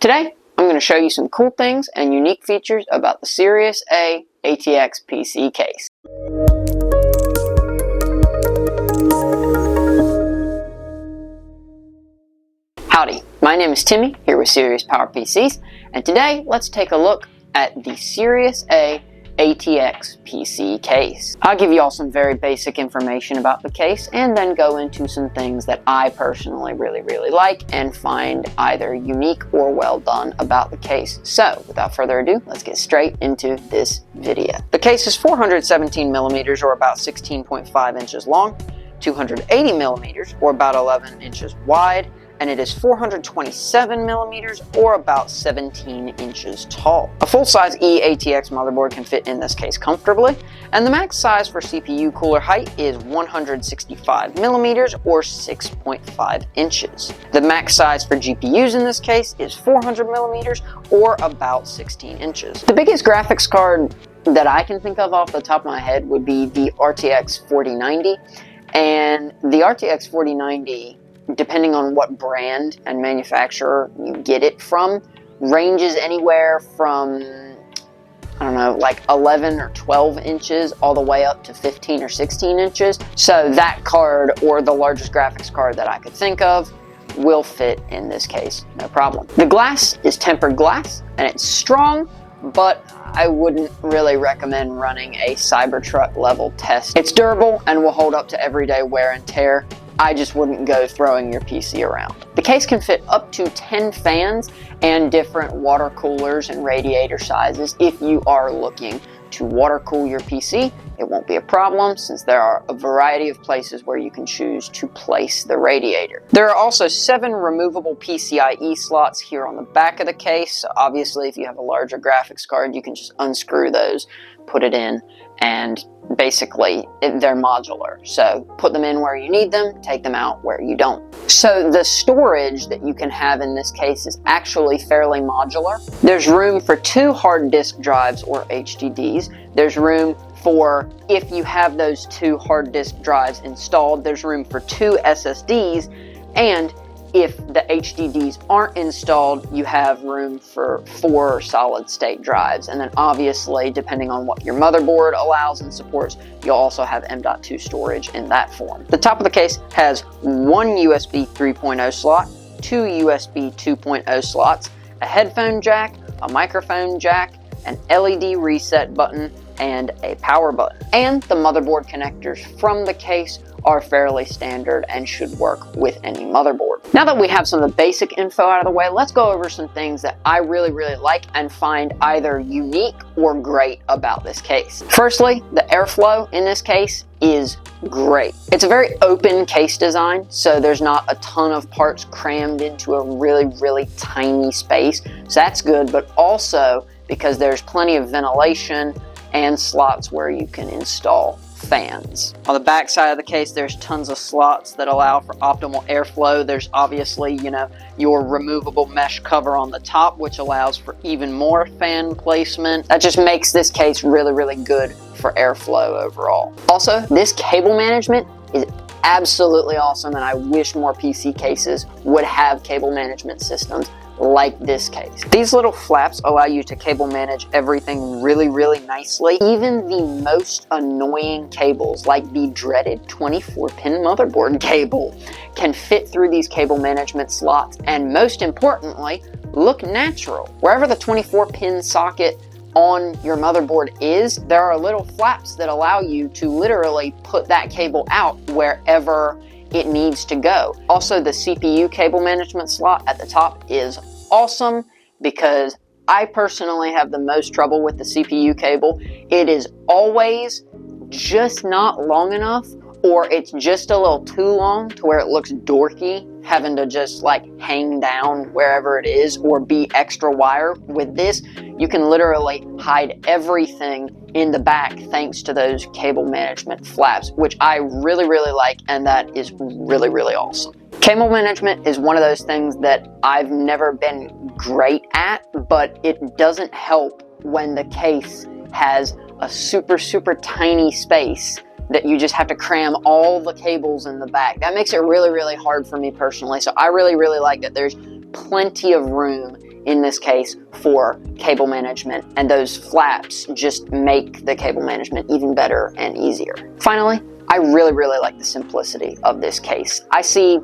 Today, I'm going to show you some cool things and unique features about the Sirius A ATX PC case. Howdy, my name is Timmy, here with SiriusPowerPCs, and today let's take a look at the Sirius A ATX PC case. I'll give you all some very basic information about the case and then go into some things that I personally really like and find either unique or well done about the case. So without further ado, let's get straight into this video. The case is 417 millimeters or about 16.5 inches long, 280 millimeters or about 11 inches wide, and it is 427 millimeters or about 17 inches tall. A full-size eATX motherboard can fit in this case comfortably, and the max size for CPU cooler height is 165 millimeters or 6.5 inches. The max size for GPUs in this case is 400 millimeters or about 16 inches. The biggest graphics card that I can think of off the top of my head would be the RTX 4090, and the RTX 4090, depending on what brand and manufacturer you get it from, ranges anywhere from, I don't know, like 11 or 12 inches all the way up to 15 or 16 inches. So that card, or the largest graphics card that I could think of, will fit in this case, no problem. The glass is tempered glass and it's strong, but I wouldn't really recommend running a Cybertruck level test. It's durable and will hold up to everyday wear and tear. I just wouldn't go throwing your PC around. The case can fit up to 10 fans and different water coolers and radiator sizes. If you are looking to water cool your PC, it won't be a problem since there are a variety of places where you can choose to place the radiator. There are also 7 removable PCIe slots here on the back of the case. So obviously, if you have a larger graphics card, you can just unscrew those, put it in, and basically they're modular. So put them in where you need them, take them out where you don't. So the storage that you can have in this case is actually fairly modular. There's room for 2 hard disk drives or HDDs. There's room for, if you have those 2 hard disk drives installed, there's room for 2 SSDs, and if the HDDs aren't installed, you have room for 4 solid state drives. And then obviously, depending on what your motherboard allows and supports, you'll also have M.2 storage in that form. The top of the case has 1 USB 3.0 slot, 2 USB 2.0 slots, a headphone jack, a microphone jack, an LED reset button, and a power button. And the motherboard connectors from the case are fairly standard and should work with any motherboard. Now that we have some of the basic info out of the way, let's go over some things that I really like and find either unique or great about this case. Firstly, the airflow in this case is great. It's a very open case design, so there's not a ton of parts crammed into a really tiny space. So that's good, but also because there's plenty of ventilation and slots where you can install fans. On the back side of the case, there's tons of slots that allow for optimal airflow. There's obviously, your removable mesh cover on the top, which allows for even more fan placement. That just makes this case really good for airflow overall. Also, this cable management is absolutely awesome, and I wish more PC cases would have cable management systems like this case. These little flaps allow you to cable manage everything really nicely. Even the most annoying cables, like the dreaded 24-pin motherboard cable, can fit through these cable management slots, and most importantly, look natural. Wherever the 24-pin socket on your motherboard is, there are little flaps that allow you to literally put that cable out wherever it needs to go. Also, the CPU cable management slot at the top is awesome because I personally have the most trouble with the CPU cable. It is always just not long enough, or it's just a little too long to where it looks dorky, having to just like hang down wherever it is or be extra wire. With this, you can literally hide everything in the back thanks to those cable management flaps, which I really like, and that is really awesome. Cable management is one of those things that I've never been great at, but it doesn't help when the case has a super tiny space that you just have to cram all the cables in the back. That makes it really hard for me personally. So I really like that there's plenty of room in this case for cable management, and those flaps just make the cable management even better and easier. Finally, I really like the simplicity of this case. I see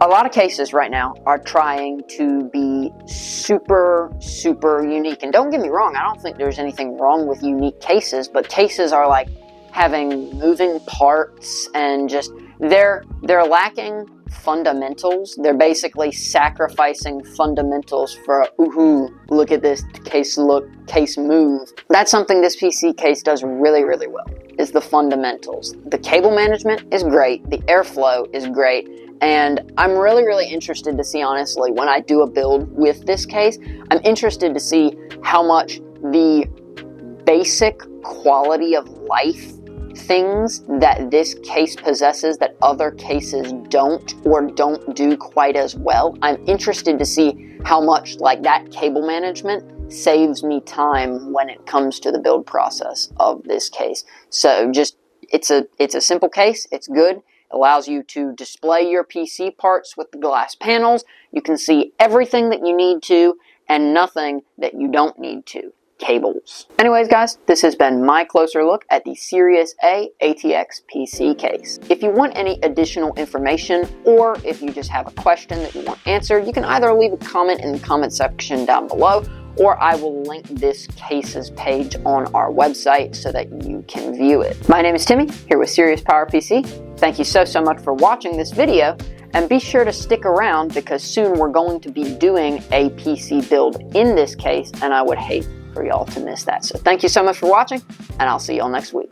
a lot of cases right now are trying to be super unique, and don't get me wrong, I don't think there's anything wrong with unique cases, but cases are like having moving parts and just they're lacking fundamentals. They're basically sacrificing fundamentals for ooh, look at this case move. That's something this PC case does really well, is the fundamentals. The cable management is great, the airflow is great, and I'm really interested to see, honestly, when I do a build with this case, I'm interested to see how much the basic quality of life things that this case possesses that other cases don't or don't do quite as well. I'm interested to see how much like that cable management saves me time when it comes to the build process of this case. So just it's a simple case, it's good. It allows you to display your PC parts with the glass panels. You can see everything that you need to and nothing that you don't need to. Cables. Anyways, guys, this has been my closer look at the Sirius A ATX PC case. If you want any additional information, or if you just have a question that you want answered, you can either leave a comment in the comment section down below, or I will link this cases page on our website so that you can view it. My name is Timmy, here with SiriusPowerPC. Thank you so much for watching this video, and be sure to stick around because soon we're going to be doing a PC build in this case, and I would hate for y'all to miss that. So thank you so much for watching, and I'll see y'all next week.